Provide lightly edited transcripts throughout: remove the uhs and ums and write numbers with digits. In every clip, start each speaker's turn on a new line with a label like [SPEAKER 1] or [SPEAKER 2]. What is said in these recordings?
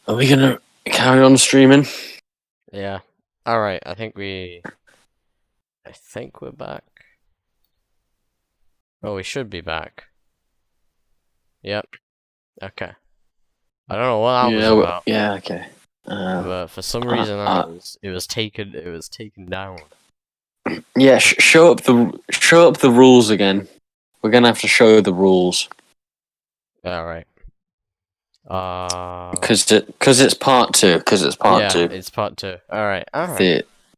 [SPEAKER 1] Are we gonna carry on streaming?
[SPEAKER 2] Yeah. Alright, I think we're back. Oh, we should be back. Yep. Okay. I don't know what that was about,
[SPEAKER 1] Yeah, okay.
[SPEAKER 2] but for some reason it was taken down.
[SPEAKER 1] Yeah, show up the rules again. We're gonna have to show the rules
[SPEAKER 2] Alright.
[SPEAKER 1] because it's part two. Because it's part two.
[SPEAKER 2] It's part 2. Alright.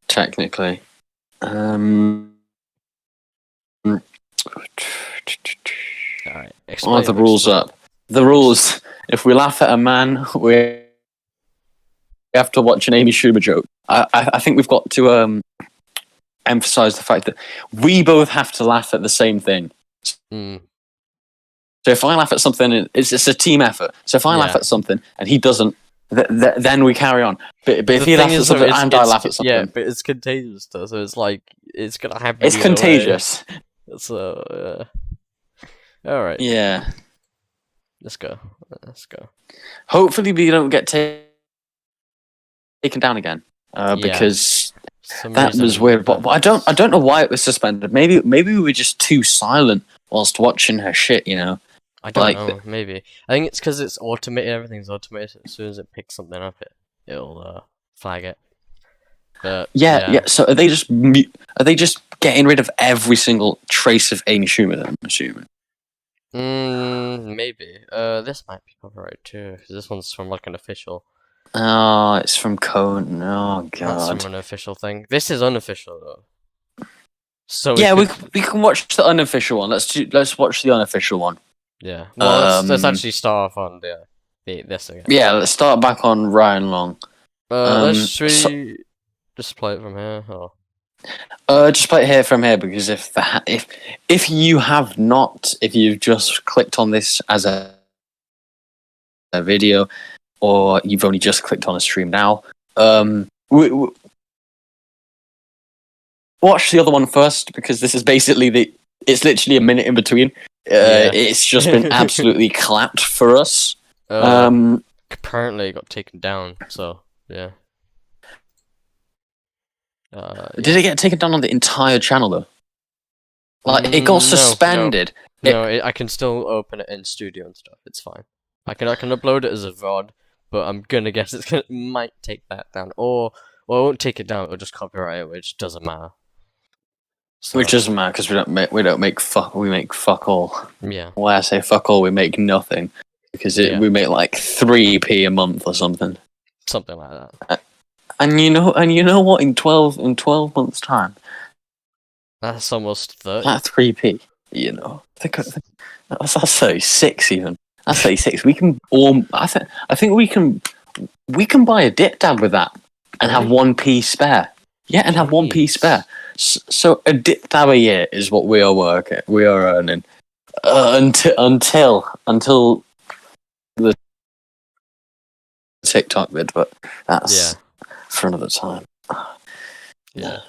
[SPEAKER 1] Technically.
[SPEAKER 2] Alright.
[SPEAKER 1] What are the rules up? The rules. If we laugh at a man, we have to watch an Amy Schumer joke. I think we've got to emphasize the fact that we both have to laugh at the same thing.
[SPEAKER 2] Mm.
[SPEAKER 1] So if I laugh at something, it's a team effort. So if I laugh at something and he doesn't, then we carry on. But if he laughs at something and I laugh at something,
[SPEAKER 2] yeah, but it's contagious though. So it's like it's gonna happen.
[SPEAKER 1] It's contagious.
[SPEAKER 2] So all right.
[SPEAKER 1] Yeah.
[SPEAKER 2] Let's go.
[SPEAKER 1] Hopefully we don't get taken down again. Because that was weird. But I don't know why it was suspended. Maybe we were just too silent whilst watching her shit. You know.
[SPEAKER 2] I don't know. Maybe I think it's because it's automated. Everything's automated. As soon as it picks something up, it'll flag it. But
[SPEAKER 1] yeah. So are they just getting rid of every single trace of Amy Schumer? Then I'm assuming.
[SPEAKER 2] Maybe. This might be copyright too, because this one's from like an official.
[SPEAKER 1] Oh, it's from Cohen. Oh god.
[SPEAKER 2] That's from an official thing. This is unofficial though. So
[SPEAKER 1] yeah, we can watch the unofficial one. Let's watch the unofficial one.
[SPEAKER 2] Yeah. Well, let's actually start off on this again.
[SPEAKER 1] Yeah, let's start back on Ryan Long.
[SPEAKER 2] Should we just play it from here? Or?
[SPEAKER 1] Just play it from here because if you've just clicked on this as a video, or you've only just clicked on a stream now, watch the other one first because this is basically it's literally a minute in between. It's just been absolutely clapped for us.
[SPEAKER 2] Apparently it got taken down, so yeah.
[SPEAKER 1] Did it get taken down on the entire channel though? Like it got suspended.
[SPEAKER 2] No, I can still open it in Studio and stuff. It's fine. I can upload it as a VOD, but I'm gonna guess it might take that down, or it won't take it down. It'll just copyright it, which doesn't matter.
[SPEAKER 1] So, which doesn't matter because we make fuck all.
[SPEAKER 2] Yeah.
[SPEAKER 1] When I say fuck all, we make nothing because we make like 3p a month or something.
[SPEAKER 2] Something like that.
[SPEAKER 1] And you know what? In 12 months' time,
[SPEAKER 2] that's almost 30.
[SPEAKER 1] That's 3p. You know, that's 36 even. That's 36. We can I think we can buy a dip dab with that and have 1p spare. Yeah, and have 1p spare. So a dip dab a year is what we are earning until the TikTok vid, but that's for another time.
[SPEAKER 2] Yeah.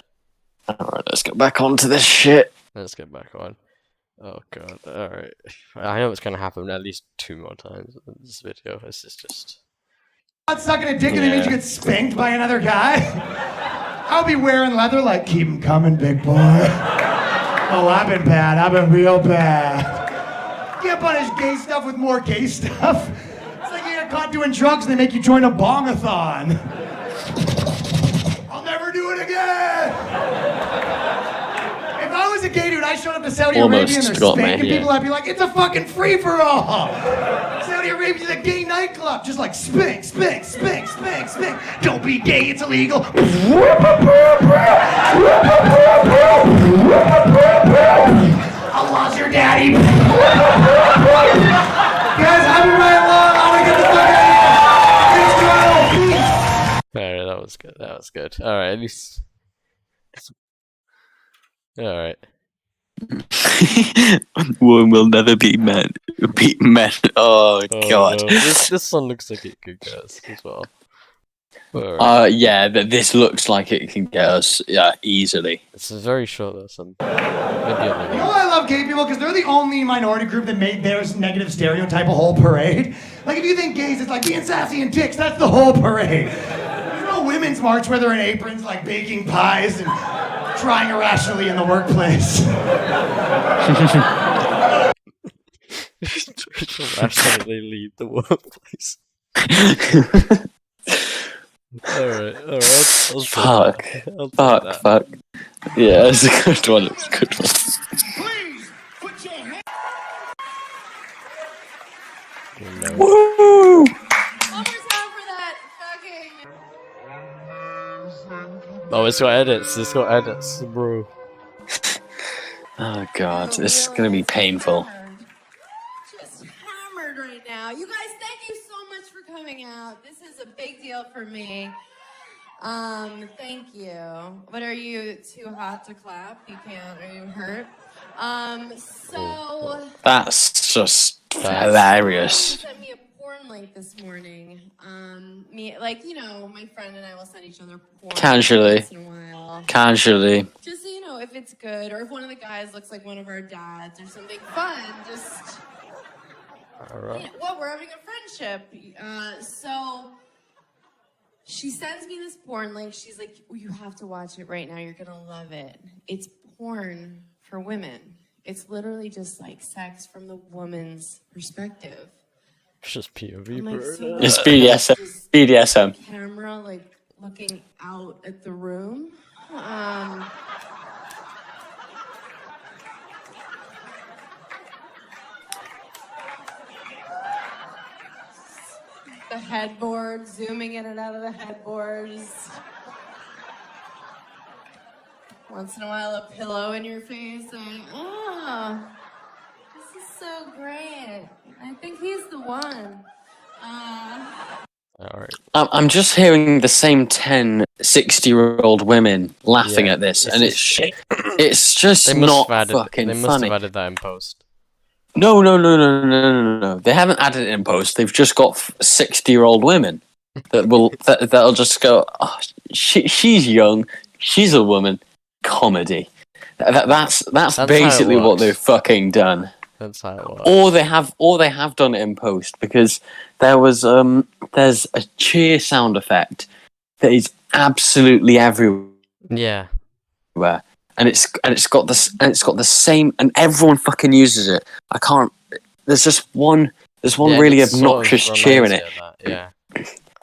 [SPEAKER 1] Alright, let's get back onto this shit.
[SPEAKER 2] Let's get back on. Oh god, alright. I know it's gonna happen at least 2 more times in this video. This is just...
[SPEAKER 3] Not sucking a dick and it means you get spanked by another guy? I'll be wearing leather like, keep him coming, big boy. Oh, I've been bad. I've been real bad. Get up on his gay stuff with more gay stuff. It's like you get caught doing drugs and they make you join a bongathon. I'll never do it again. If I was a gay dude, I showed up to Saudi Arabia and they're spanking people, I'd be like, it's a fucking free-for-all. Saudi Arabia's a gay nightclub. Just like spank, spank, spank, spank, spank. Don't be gay, it's illegal. Allah's your daddy. Guys, I'll be right along. I'm gonna get the fuck out of here.
[SPEAKER 2] Alright, that was good. Alright, at least... Alright.
[SPEAKER 1] Women will never be men. Oh god.
[SPEAKER 2] No. This one looks like it could guess as well.
[SPEAKER 1] Yeah, this looks like it can get us easily.
[SPEAKER 2] It's very short though. Maybe
[SPEAKER 3] You know why I love gay people? Because they're the only minority group that made their negative stereotype a whole parade. Like, if you think gays, it's like being sassy and dicks. That's the whole parade. There's no women's march where they're in aprons, like baking pies and trying irrationally in the workplace.
[SPEAKER 2] Irrationally leave the workplace. Alright.
[SPEAKER 1] Fuck. Yeah, it's a good one. It's a good one.
[SPEAKER 4] Please put your hand.
[SPEAKER 1] Woo!
[SPEAKER 5] One more time for that fucking.
[SPEAKER 2] Oh, it's got edits. Bro.
[SPEAKER 1] Oh god, this is gonna be painful.
[SPEAKER 5] Just hammered right now. You guys, thank you so much for coming out. This is a big deal for me. Thank you. What, are you too hot to clap? You can't. Are you hurt? So
[SPEAKER 1] That's just hilarious.
[SPEAKER 5] sent me a porn link this morning. My friend and I will send each other porn
[SPEAKER 1] Casually.
[SPEAKER 5] once in a while.
[SPEAKER 1] Casually.
[SPEAKER 5] Just so you know, if it's good, or if one of the guys looks like one of our dads or something fun, just
[SPEAKER 2] Alright.
[SPEAKER 5] well, we're having a friendship. So she sends me this porn link. She's like, you have to watch it right now. You're gonna love it. It's porn for women. It's literally just like sex from the woman's perspective.
[SPEAKER 2] It's just POV,
[SPEAKER 5] I'm like,
[SPEAKER 2] bro.
[SPEAKER 5] so
[SPEAKER 1] It's BDSM. BDSM.
[SPEAKER 5] camera like looking out at the room. The headboard, zooming in and out of the headboards. Once in a while, a pillow in your face, and this is so great. I think he's the one.
[SPEAKER 2] Alright.
[SPEAKER 1] I'm just hearing the same 10 60-year-old women laughing
[SPEAKER 2] Yeah,
[SPEAKER 1] at this,
[SPEAKER 2] it's
[SPEAKER 1] and it's just not fucking
[SPEAKER 2] They must
[SPEAKER 1] funny.
[SPEAKER 2] have added that in post.
[SPEAKER 1] No. They haven't added it in post. They've just got 60-year-old women that'll just go, oh, she's young, she's a woman, comedy. That's basically what they've fucking done.
[SPEAKER 2] That's how it works.
[SPEAKER 1] Or they have done it in post, because there's a cheer sound effect that is absolutely everywhere.
[SPEAKER 2] Yeah.
[SPEAKER 1] And it's got the same, and everyone fucking uses it. I can't. There's one
[SPEAKER 2] Yeah,
[SPEAKER 1] really
[SPEAKER 2] it sort of
[SPEAKER 1] obnoxious cheer in it,
[SPEAKER 2] reminds you of that, yeah.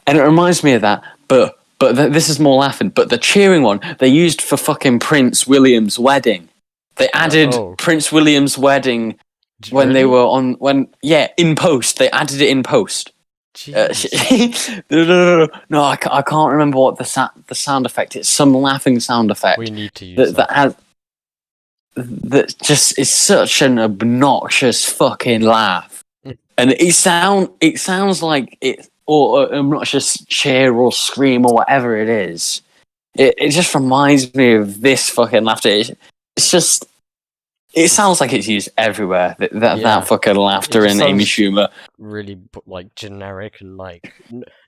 [SPEAKER 1] and it reminds me of that. But this is more laughing. But the cheering one they used for fucking Prince William's wedding. They added Prince William's wedding when they were in post. They added it in post. No, I can't remember what the sound effect. It's some laughing sound effect.
[SPEAKER 2] We need to use
[SPEAKER 1] that just is such an obnoxious fucking laugh, and it sounds like it, or an obnoxious cheer or scream or whatever it is. It just reminds me of this fucking laughter. It's just. It sounds like it's used everywhere. That fucking laughter in Amy Schumer.
[SPEAKER 2] Really, like, generic and, like,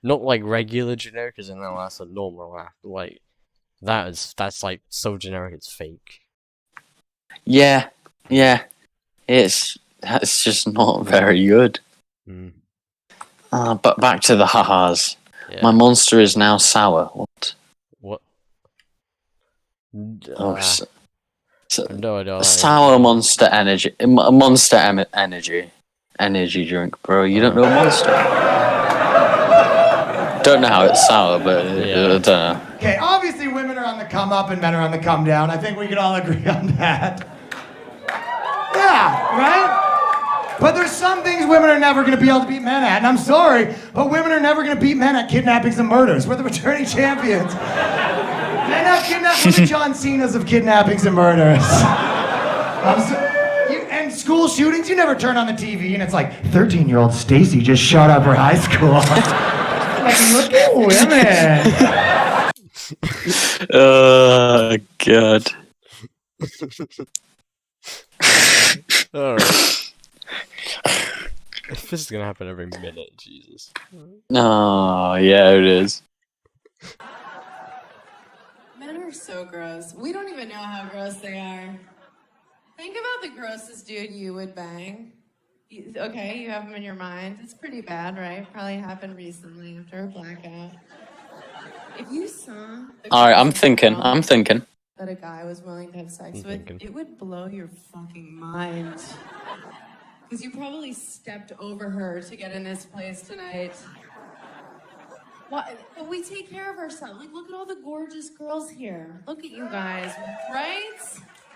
[SPEAKER 2] not like regular generic, as in that's a normal laugh. Like, that's like so generic it's fake.
[SPEAKER 1] Yeah. That's just not very good. But back to the ha-has.
[SPEAKER 2] Yeah.
[SPEAKER 1] My monster is now sour. What?
[SPEAKER 2] No,
[SPEAKER 1] A sour Monster energy. Energy drink, bro. You don't know Monster? Don't know how it's sour, but I don't know.
[SPEAKER 3] Okay, obviously women are on the come up and men are on the come down. I think we can all agree on that. Yeah, right? But there's some things women are never going to be able to beat men at, and I'm sorry, but women are never going to beat men at kidnappings and murders. We're the returning champions. Men have kidnapped. We're the John Cena's of kidnappings and murders. And school shootings, you never turn on the TV and it's like 13-year-old Stacy just shot up her high school. Like, look at women.
[SPEAKER 1] Oh god.
[SPEAKER 2] Alright. This is gonna happen every minute, Jesus.
[SPEAKER 1] Oh yeah, it is.
[SPEAKER 5] Men are so gross. We don't even know how gross they are. Think about the grossest dude you would bang. Okay, you have him in your mind. It's pretty bad, right? Probably happened recently after a blackout. If you saw the
[SPEAKER 1] All right, I'm
[SPEAKER 5] grossest
[SPEAKER 1] thinking.
[SPEAKER 5] girl
[SPEAKER 1] I'm thinking.
[SPEAKER 5] that a guy was willing to have sex with,
[SPEAKER 2] thinking.
[SPEAKER 5] it would blow your fucking mind. Because you probably stepped over her to get in this place tonight. What? But we take care of ourselves. Like, look at all the gorgeous girls here. Look at you guys, right?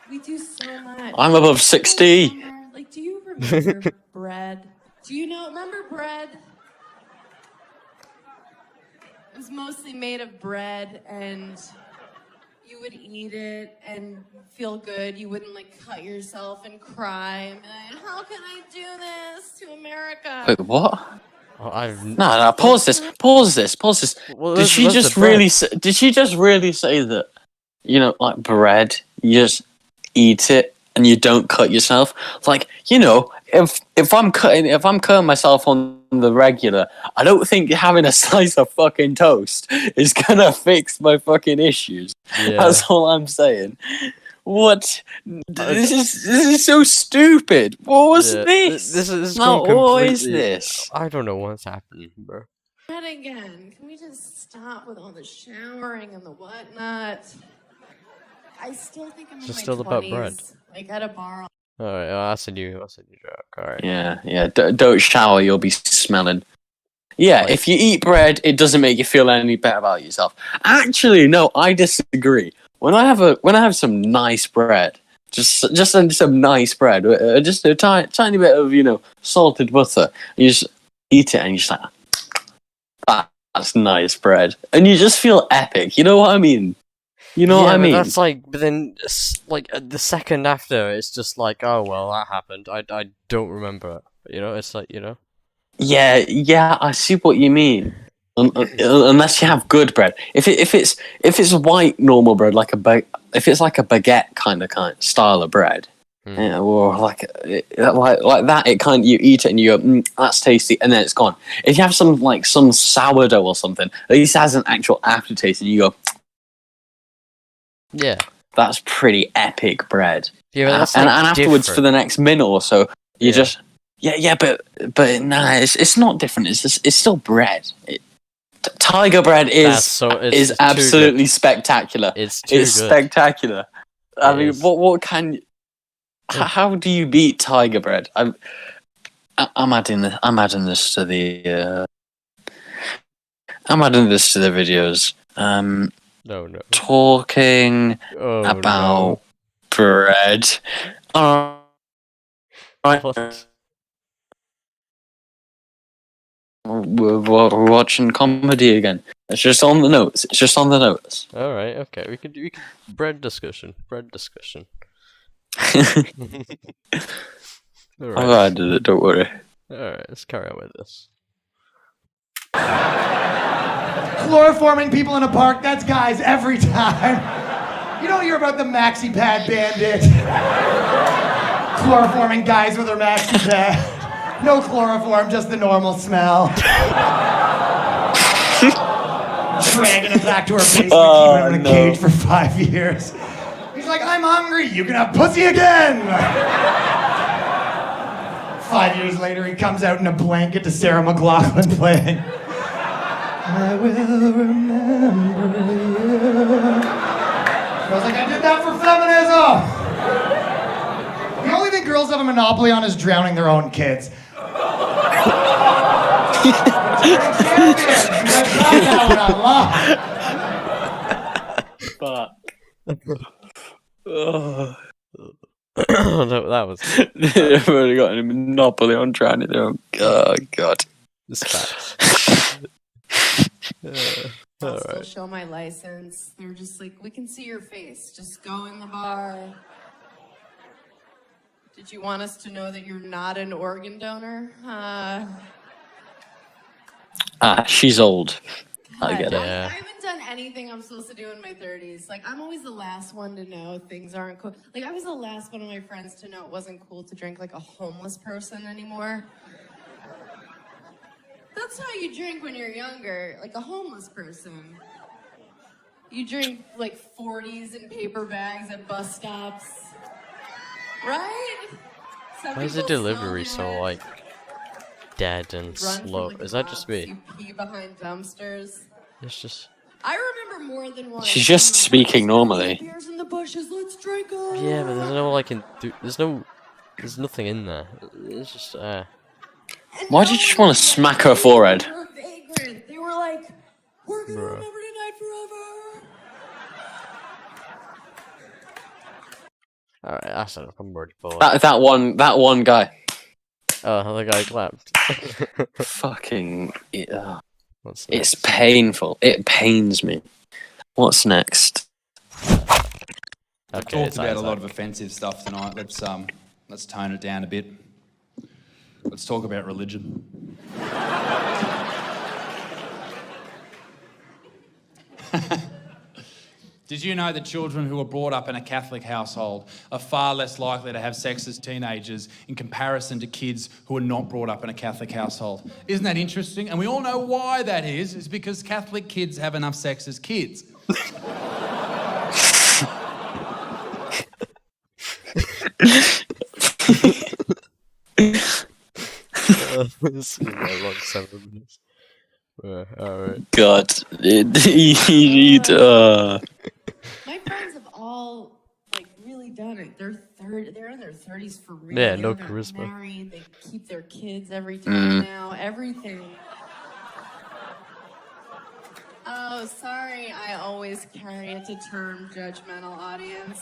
[SPEAKER 5] We do so much.
[SPEAKER 1] I'm above 60.
[SPEAKER 5] Like, do you remember bread? Do you know? Remember bread? It was mostly made of bread, and you would eat it and feel good. You wouldn't like cut yourself and cry and be like, "How can I do this to America?"
[SPEAKER 1] Wait, what?
[SPEAKER 2] Oh, I've
[SPEAKER 1] No, pause this. Pause this. Pause this.
[SPEAKER 2] Well,
[SPEAKER 1] Did
[SPEAKER 2] there's
[SPEAKER 1] she
[SPEAKER 2] lots
[SPEAKER 1] just
[SPEAKER 2] of bread.
[SPEAKER 1] really? Did she just really say that? You know, like bread, you just eat it and you don't cut yourself. It's like, you know, if I'm cutting myself on the regular, I don't think having a slice of fucking toast is gonna fix my fucking issues.
[SPEAKER 2] Yeah.
[SPEAKER 1] That's all I'm saying. What? This is so stupid. What was
[SPEAKER 2] Yeah,
[SPEAKER 1] this?
[SPEAKER 2] This is
[SPEAKER 1] No,
[SPEAKER 2] gone
[SPEAKER 1] what is
[SPEAKER 2] completely.
[SPEAKER 1] this?
[SPEAKER 2] I don't know what's happening, bro.
[SPEAKER 5] Bread again. Can we just stop with all the showering and the whatnot? I still think I'm in
[SPEAKER 2] It's
[SPEAKER 5] my
[SPEAKER 2] still
[SPEAKER 5] 20s,
[SPEAKER 2] about bread.
[SPEAKER 5] like at a bar.
[SPEAKER 2] All right, that's a new joke. All right.
[SPEAKER 1] Yeah. Don't shower, you'll be smelling. Yeah,
[SPEAKER 2] Like-
[SPEAKER 1] if you eat bread, it doesn't make you feel any better about yourself. Actually, no, I disagree. When I have some nice bread, just some nice bread, just a tiny bit of salted butter, you just eat it and you're just like, that's nice bread, and you just feel epic. You know what I mean? You know what I
[SPEAKER 2] but
[SPEAKER 1] mean?
[SPEAKER 2] that's like, but then the second after, it's just like, oh well, that happened. I don't remember it. You know, it's like, you know.
[SPEAKER 1] Yeah, I see what you mean. Unless you have good bread, if it's white normal bread, if it's like a baguette kind of style of bread, or like that, it kind you eat it and you go, that's tasty, and then it's gone. If you have some sourdough or something, at least it has an actual aftertaste, and you go,
[SPEAKER 2] Yeah.
[SPEAKER 1] that's pretty epic bread.
[SPEAKER 2] Yeah, but that's
[SPEAKER 1] and
[SPEAKER 2] like
[SPEAKER 1] afterwards for
[SPEAKER 2] different.
[SPEAKER 1] the next minute or so, you
[SPEAKER 2] Yeah.
[SPEAKER 1] just but nah, it's not different. It's still bread. Tiger bread is
[SPEAKER 2] it's too
[SPEAKER 1] absolutely
[SPEAKER 2] good.
[SPEAKER 1] spectacular.
[SPEAKER 2] It's too
[SPEAKER 1] It's
[SPEAKER 2] good.
[SPEAKER 1] spectacular. I
[SPEAKER 2] It
[SPEAKER 1] mean,
[SPEAKER 2] is.
[SPEAKER 1] what can you? How do you beat tiger bread? I'm adding this. I'm adding this to the. I'm adding this to the videos.
[SPEAKER 2] No.
[SPEAKER 1] Talking
[SPEAKER 2] Oh
[SPEAKER 1] about
[SPEAKER 2] no.
[SPEAKER 1] bread. Alright.
[SPEAKER 2] What?
[SPEAKER 1] We're watching comedy again. It's just on the notes.
[SPEAKER 2] All right. Okay. We can bread discussion. All right.
[SPEAKER 1] I did it. Don't worry.
[SPEAKER 2] All right. Let's carry on with this.
[SPEAKER 3] Chloroforming people in a park, that's guys every time. You don't hear about the maxi pad bandit. Chloroforming guys with their maxi pad. No chloroform, just the normal smell. Dragging him back to her basement, keeping him in a cage for 5 years. He's like, I'm hungry, you can have pussy again! 5 years later, he comes out in a blanket to Sarah McLachlan playing. I will remember you. I was like, I did that for feminism! The only thing girls have a monopoly on is drowning their own kids.
[SPEAKER 1] Fuck.
[SPEAKER 2] That was
[SPEAKER 1] They've already got a monopoly on trying it. Oh god.
[SPEAKER 2] it's facts.
[SPEAKER 5] I'll
[SPEAKER 2] All
[SPEAKER 5] still
[SPEAKER 2] right.
[SPEAKER 5] show my license. They're just like, we can see your face. Just go in the bar. Did you want us to know that you're not an organ donor?
[SPEAKER 1] She's old. I get it.
[SPEAKER 2] Yeah.
[SPEAKER 5] I haven't done anything I'm supposed to do in my 30s. Like, I'm always the last one to know things aren't cool. Like, I was the last one of my friends to know it wasn't cool to drink like a homeless person anymore. That's how you drink when you're younger, like a homeless person. You drink like 40s in paper bags at bus stops. Right? Some
[SPEAKER 2] Why is the
[SPEAKER 5] people
[SPEAKER 2] delivery
[SPEAKER 5] smell
[SPEAKER 2] so,
[SPEAKER 5] it.
[SPEAKER 2] like, dead and
[SPEAKER 5] Run from,
[SPEAKER 2] slow?
[SPEAKER 5] like,
[SPEAKER 2] Is that just
[SPEAKER 5] cops.
[SPEAKER 2] me?
[SPEAKER 5] You pee behind dumpsters.
[SPEAKER 2] It's just...
[SPEAKER 5] I remember more than once.
[SPEAKER 1] She's just speaking normally.
[SPEAKER 5] Beers in the bushes, let's drink 'em.
[SPEAKER 2] Yeah, but there's no, like, there's nothing in there. It's just,
[SPEAKER 5] And
[SPEAKER 1] Why
[SPEAKER 5] no
[SPEAKER 1] did you just
[SPEAKER 5] one
[SPEAKER 1] want to
[SPEAKER 5] was
[SPEAKER 1] smack
[SPEAKER 5] like,
[SPEAKER 1] her forehead?
[SPEAKER 5] "You're a vagrant." They were like, we're gonna
[SPEAKER 2] Bruh.
[SPEAKER 5] remember tonight forever.
[SPEAKER 2] Alright, that's enough. I'm already bored.
[SPEAKER 1] That one guy.
[SPEAKER 2] Oh, the guy clapped.
[SPEAKER 1] Fucking.
[SPEAKER 2] What's
[SPEAKER 1] It's
[SPEAKER 2] next?
[SPEAKER 1] painful. It pains me. What's next?
[SPEAKER 6] I've
[SPEAKER 2] Okay,
[SPEAKER 6] talked
[SPEAKER 2] it's
[SPEAKER 6] about a lot
[SPEAKER 2] Isaac.
[SPEAKER 6] of offensive stuff tonight. Let's tone it down a bit. Let's talk about religion. Did you know that children who are brought up in a Catholic household are far less likely to have sex as teenagers in comparison to kids who are not brought up in a Catholic household? Isn't that interesting? And we all know why that is. It's because Catholic kids have enough sex as kids.
[SPEAKER 2] This is a long 7 minutes. Alright.
[SPEAKER 1] God.
[SPEAKER 5] My friends have all like really done it. They're in their 30s for real.
[SPEAKER 2] Yeah, no
[SPEAKER 5] They're
[SPEAKER 2] charisma.
[SPEAKER 5] married. They keep their kids every time now. Everything. Oh, sorry. I always carry it to term judgmental audience.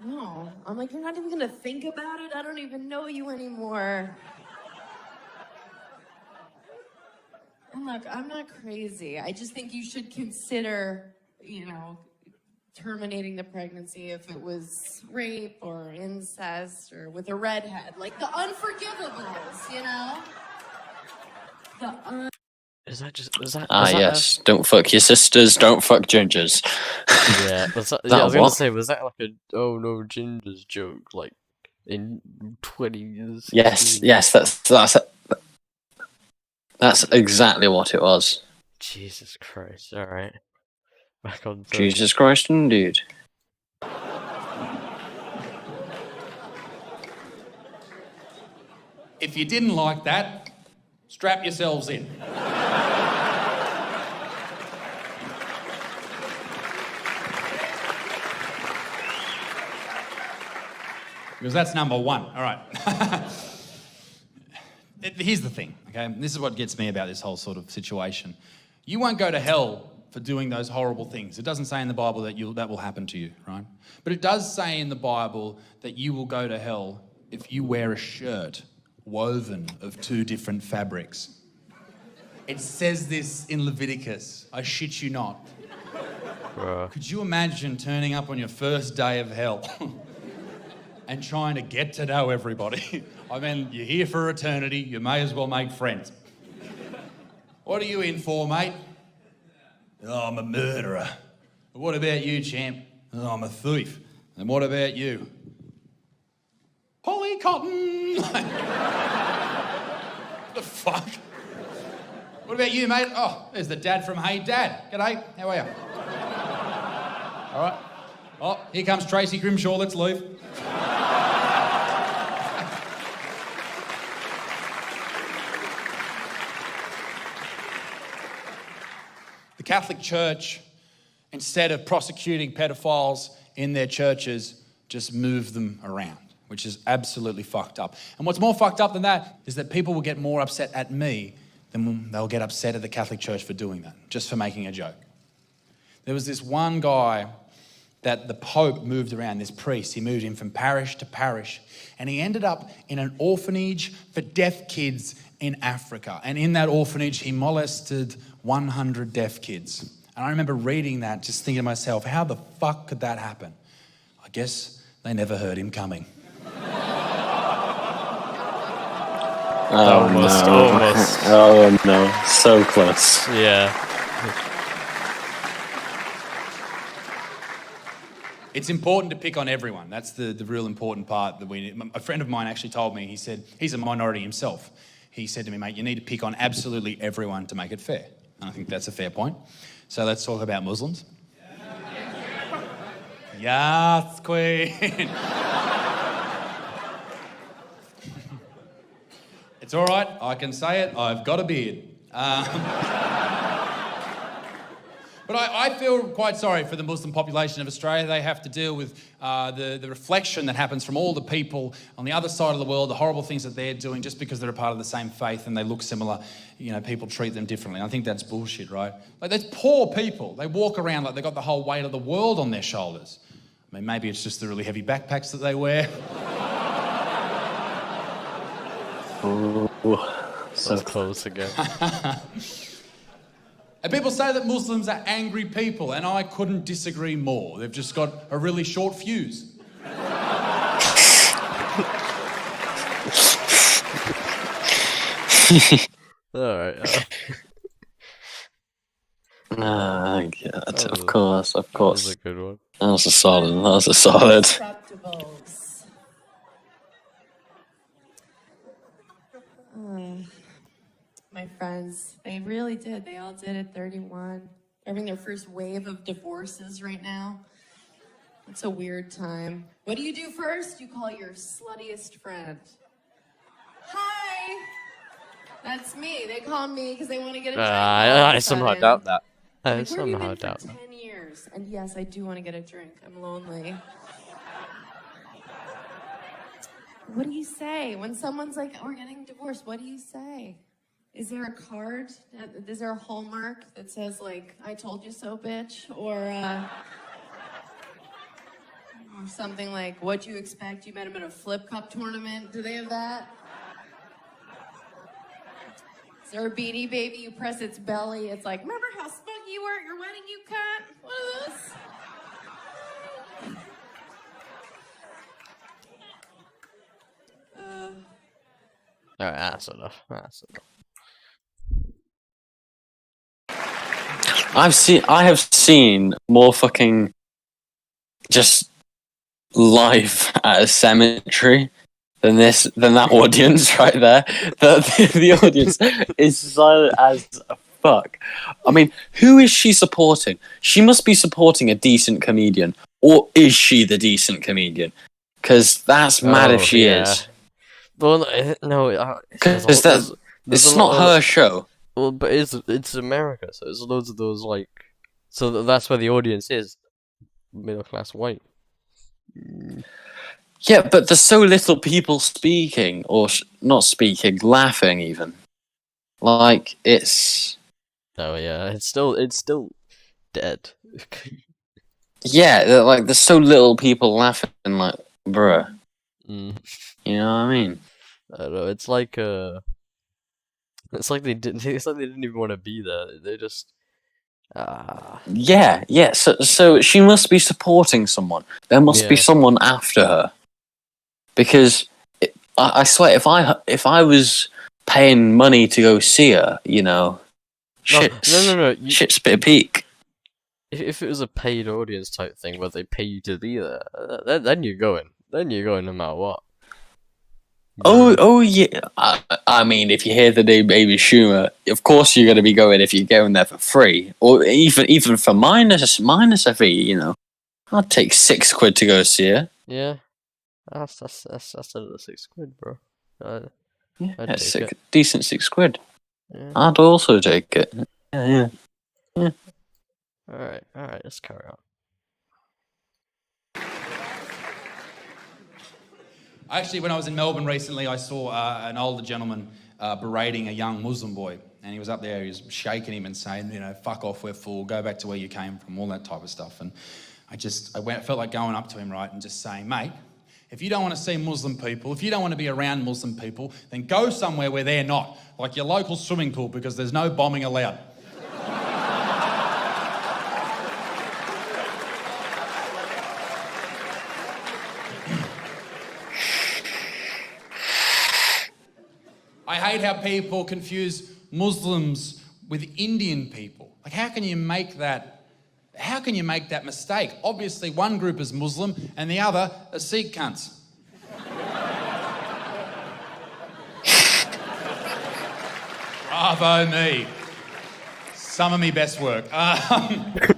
[SPEAKER 5] No, I'm like, you're not even gonna think about it. I don't even know you anymore. And look, I'm not crazy. I just think you should consider, terminating the pregnancy if it was rape or incest or with a redhead, like the unforgivables,
[SPEAKER 2] Is that
[SPEAKER 1] Ah,
[SPEAKER 2] was that
[SPEAKER 1] yes. Don't fuck your sisters. Don't fuck gingers.
[SPEAKER 2] Yeah, was that,
[SPEAKER 1] That
[SPEAKER 2] I was gonna
[SPEAKER 1] what?
[SPEAKER 2] say, was that like a oh no gingers joke, like in 20 years?
[SPEAKER 1] Yes. That's exactly what it was.
[SPEAKER 2] Jesus Christ! All right, back on. The...
[SPEAKER 1] Jesus Christ, indeed.
[SPEAKER 6] If you didn't like that, strap yourselves in. Because that's number one. All right. Here's the thing, okay? This is what gets me about this whole sort of situation. You won't go to hell for doing those horrible things. It doesn't say in the Bible that that will happen to you, right? But it does say in the Bible that you will go to hell if you wear a shirt woven of 2 different fabrics. It says this in Leviticus. I shit you not.
[SPEAKER 2] Bruh.
[SPEAKER 6] Could you imagine turning up on your first day of hell and trying to get to know everybody? I mean, you're here for eternity. You may as well make friends. What are you in for, mate? Oh, I'm a murderer. What about you, champ? Oh, I'm a thief. And what about you? Polly Cotton. The fuck? What about you, mate? Oh, there's the dad from Hey Dad. G'day, how are you? All right. Oh, here comes Tracy Grimshaw, let's leave. The Catholic Church, instead of prosecuting pedophiles in their churches, just move them around, which is absolutely fucked up. And what's more fucked up than that is that people will get more upset at me than they'll get upset at the Catholic Church for doing that, just for making a joke. There was this one guy that the Pope moved around, this priest. He moved him from parish to parish, and he ended up in an orphanage for deaf kids in Africa. And in that orphanage, he molested 100 deaf kids. And I remember reading that, just thinking to myself, how the fuck could that happen? I guess they never heard him coming.
[SPEAKER 2] Almost.
[SPEAKER 1] Oh no, so close.
[SPEAKER 2] Yeah.
[SPEAKER 6] It's important to pick on everyone. That's the real important part that we need. A friend of mine actually told me, he said, he's a minority himself. He said to me, mate, you need to pick on absolutely everyone to make it fair. And I think that's a fair point. So let's talk about Muslims. Yes, Queen. It's all right, I can say it, I've got a beard. But I feel quite sorry for the Muslim population of Australia. They have to deal with the reflection that happens from all the people on the other side of the world, the horrible things that they're doing just because they're a part of the same faith and they look similar. You know, people treat them differently. I think that's bullshit, right? Like, there's poor people. They walk around like they've got the whole weight of the world on their shoulders. I mean, maybe it's just the really heavy backpacks that they wear.
[SPEAKER 2] Ooh, so close again.
[SPEAKER 6] And people say that Muslims are angry people, and I couldn't disagree more. They've just got a really short fuse.
[SPEAKER 2] Alright.
[SPEAKER 1] Yeah, of course.
[SPEAKER 2] That was a good one.
[SPEAKER 1] That was a solid.
[SPEAKER 5] Acceptables. My friends, they really did. They all did at 31. They're having their first wave of divorces right now. It's a weird time. What do you do first? You call your sluttiest friend. Hi! That's me. They call me because they want to get a drink.
[SPEAKER 2] I somehow doubt that. I
[SPEAKER 5] Like, where have you
[SPEAKER 2] somehow
[SPEAKER 5] been
[SPEAKER 2] doubt
[SPEAKER 5] for
[SPEAKER 2] that.
[SPEAKER 5] 10 years. And yes, I do want to get a drink. I'm lonely. What do you say when someone's like, "Oh, we're getting divorced"? What do you say? Is there a card? Is there a hallmark that says like, "I told you so, bitch," or something like, "What'd you expect? You met him at a flip cup tournament." Do they have that? Is there a Beanie Baby? You press its belly. It's like, "Remember how smug you were at your wedding, you cunt?" What are those?
[SPEAKER 2] Alright, that's enough. That's enough.
[SPEAKER 1] I have seen more fucking just life at a cemetery than that audience right there. The audience is silent as fuck. I mean, who is she supporting? She must be supporting a decent comedian, or is she the decent comedian? Because that's mad if she is.
[SPEAKER 2] Well, no,
[SPEAKER 1] Because it's not her show.
[SPEAKER 2] Well, but it's America, so there's loads of those like, so that's where the audience is, middle class white.
[SPEAKER 1] Yeah, but there's so little people speaking, or not speaking, laughing even. Like, it's...
[SPEAKER 2] Oh yeah, it's still dead.
[SPEAKER 1] Yeah, like, there's so little people laughing, like, bruh.
[SPEAKER 2] Mm.
[SPEAKER 1] You know what I mean?
[SPEAKER 2] I don't know. It's like it's like they didn't. It's like they didn't even want to be there. They just
[SPEAKER 1] Yeah. So she must be supporting someone. There must be
[SPEAKER 2] Yeah.
[SPEAKER 1] someone after her. Because I swear, if I was paying money to go see her, you know,
[SPEAKER 2] No.
[SPEAKER 1] shit's a bit of peak.
[SPEAKER 2] If it was a paid audience type thing where they pay you to be there, then you're going. Then you're going no matter what.
[SPEAKER 1] Oh yeah. I mean, if you hear the name Amy Schumer, of course you're going to be going if you're going there for free, or even for minus a fee. You know, I'd take £6 to go see her.
[SPEAKER 2] Yeah. That's another £6, bro. I'd
[SPEAKER 1] That's
[SPEAKER 2] take it.
[SPEAKER 1] decent £6.
[SPEAKER 2] Yeah.
[SPEAKER 1] I'd also take it. Yeah.
[SPEAKER 2] Alright, let's carry on.
[SPEAKER 6] Actually, when I was in Melbourne recently, I saw an older gentleman berating a young Muslim boy. And he was up there, he was shaking him and saying, you know, fuck off, we're full, go back to where you came from, all that type of stuff. And I felt like going up to him, right, and just saying, mate, if you don't want to see Muslim people, if you don't want to be around Muslim people, then go somewhere where they're not, like your local swimming pool, because there's no bombing allowed. I hate how people confuse Muslims with Indian people. Like, how can you make that mistake? Obviously, one group is Muslim and the other are Sikh cunts. Bravo me. Some of me best work. The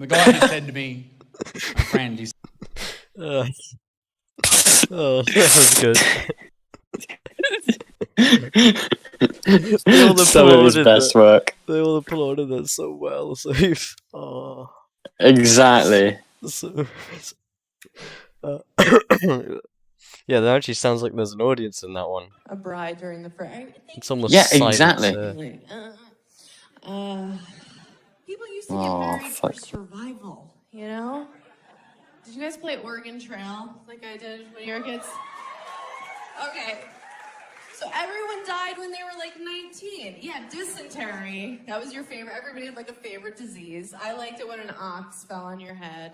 [SPEAKER 6] guy who said to me, my friend, he
[SPEAKER 2] Oh, that was good. They all
[SPEAKER 1] Some of his
[SPEAKER 2] applauded
[SPEAKER 1] best
[SPEAKER 2] that.
[SPEAKER 1] work.
[SPEAKER 2] They all applauded that so well. So, oh,
[SPEAKER 1] Exactly.
[SPEAKER 2] so. Uh, yeah, that actually sounds like there's an audience in that one.
[SPEAKER 5] A bride during the fray.
[SPEAKER 2] It's almost
[SPEAKER 1] Yeah,
[SPEAKER 2] silent,
[SPEAKER 1] exactly.
[SPEAKER 5] People used to get
[SPEAKER 1] Oh,
[SPEAKER 5] married for
[SPEAKER 1] fuck.
[SPEAKER 5] survival, you know? Did you guys play Oregon Trail like I did when you were kids? Okay. So everyone died when they were like 19. Yeah, dysentery. That was your favorite. Everybody had like a favorite disease. I liked it when an ox fell on your head.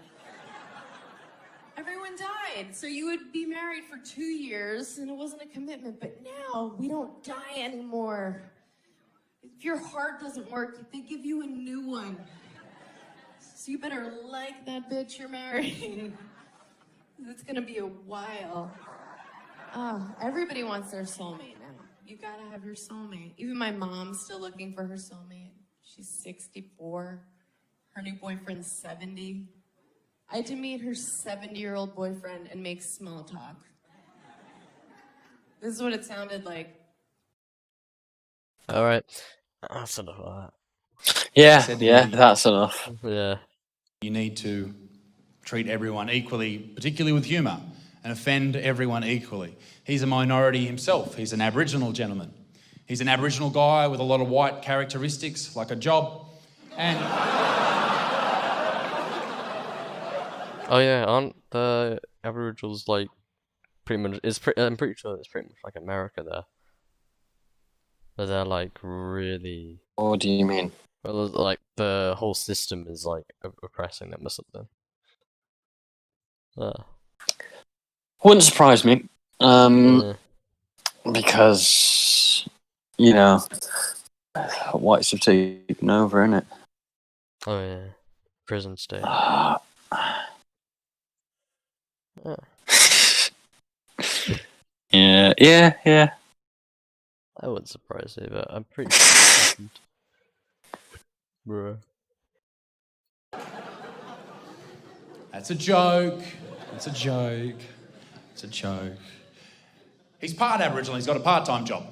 [SPEAKER 5] Everyone died. So you would be married for 2 years and it wasn't a commitment. But now we don't die anymore. If your heart doesn't work, they give you a new one. So you better like that bitch you're marrying. It's gonna be a while. Everybody wants their soulmate now. You gotta have your soulmate. Even my mom's still looking for her soulmate. She's 64. Her new boyfriend's 70. I had to meet her 70-year-old boyfriend and make small talk. This is what it sounded like.
[SPEAKER 2] Alright. That's enough of
[SPEAKER 1] Yeah,
[SPEAKER 6] Said
[SPEAKER 1] yeah,
[SPEAKER 6] me.
[SPEAKER 1] that's enough.
[SPEAKER 2] that. Yeah.
[SPEAKER 6] You need to treat everyone equally, particularly with humour, and offend everyone equally. He's a minority himself. He's an Aboriginal gentleman. He's an Aboriginal guy with a lot of white characteristics, like a job. And
[SPEAKER 2] Oh yeah, aren't the Aboriginals like pretty much? I'm pretty sure it's pretty much like America there. But they're like really,
[SPEAKER 1] What do you mean?
[SPEAKER 2] well, like the whole system is like oppressing them or something.
[SPEAKER 1] Wouldn't surprise me.
[SPEAKER 2] Yeah.
[SPEAKER 1] Because, you know, whites have taken over, innit?
[SPEAKER 2] Oh yeah, prison state.
[SPEAKER 1] Yeah, yeah.
[SPEAKER 2] That wouldn't surprise me, but I'm pretty sure it happened. Bruh.
[SPEAKER 6] that's a joke. It's a joke. It's a joke. He's part Aboriginal. He's got a part-time job.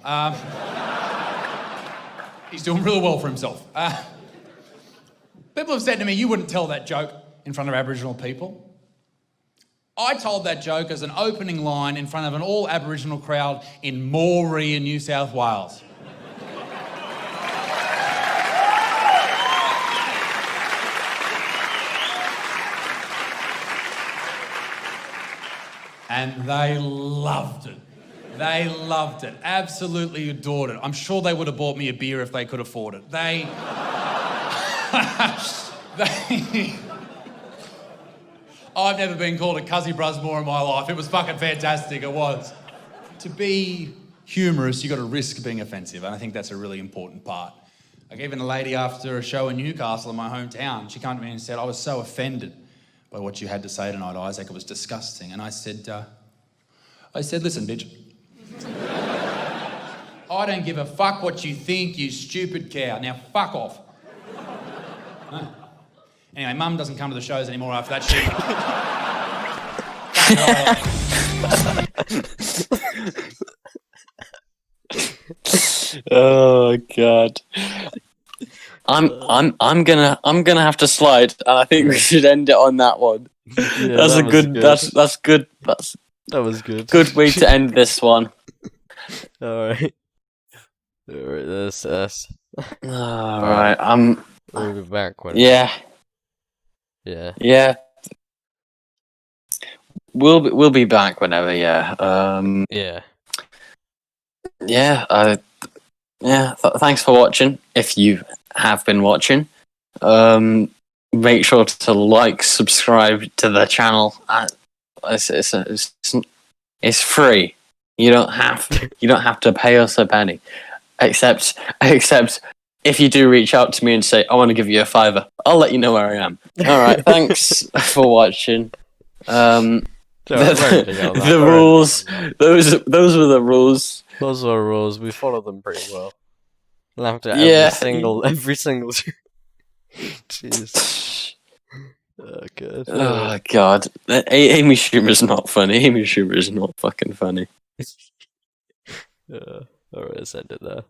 [SPEAKER 6] He's doing really well for himself. People have said to me, you wouldn't tell that joke in front of Aboriginal people. I told that joke as an opening line in front of an all-Aboriginal crowd in Moree in New South Wales. And they loved it. They loved it. Absolutely adored it. I'm sure they would have bought me a beer if they could afford it. they I've never been called a cuzzy bruz more in my life. It was fucking fantastic, it was. To be humorous, you got to risk being offensive, and I think that's a really important part. Like even a lady after a show in Newcastle in my hometown, she came to me and said, I was so offended by what you had to say tonight, Isaac, it was disgusting. And I said, listen, bitch. I don't give a fuck what you think, you stupid cow. Now fuck off. No. Anyway, Mum doesn't come to the shows anymore after that shit.
[SPEAKER 1] Oh god. I'm gonna have to slide, and I think we should end it on that one.
[SPEAKER 2] Yeah,
[SPEAKER 1] That's
[SPEAKER 2] that
[SPEAKER 1] a
[SPEAKER 2] was
[SPEAKER 1] good. That's good. That's
[SPEAKER 2] That was good.
[SPEAKER 1] good way to end this one.
[SPEAKER 2] Alright. Alright, that's us.
[SPEAKER 1] All right.
[SPEAKER 2] We'll be back when.
[SPEAKER 1] Yeah.
[SPEAKER 2] Yeah.
[SPEAKER 1] Yeah. We'll be back whenever. Yeah.
[SPEAKER 2] Yeah.
[SPEAKER 1] Yeah. Thanks for watching. If you have been watching, make sure to like, subscribe to the channel. It's free. You don't have to pay us a penny, except if you do reach out to me and say I want to give you a $5, I'll let you know where I am. All right. Thanks for watching. The rules. Those were the rules.
[SPEAKER 2] Those are rules. We follow them pretty well. Laughed at
[SPEAKER 1] Yeah.
[SPEAKER 2] every single. Jeez. Oh god.
[SPEAKER 1] Oh god, Amy Schumer's not funny. Amy Schumer is not fucking funny.
[SPEAKER 2] Alright, let's end it there.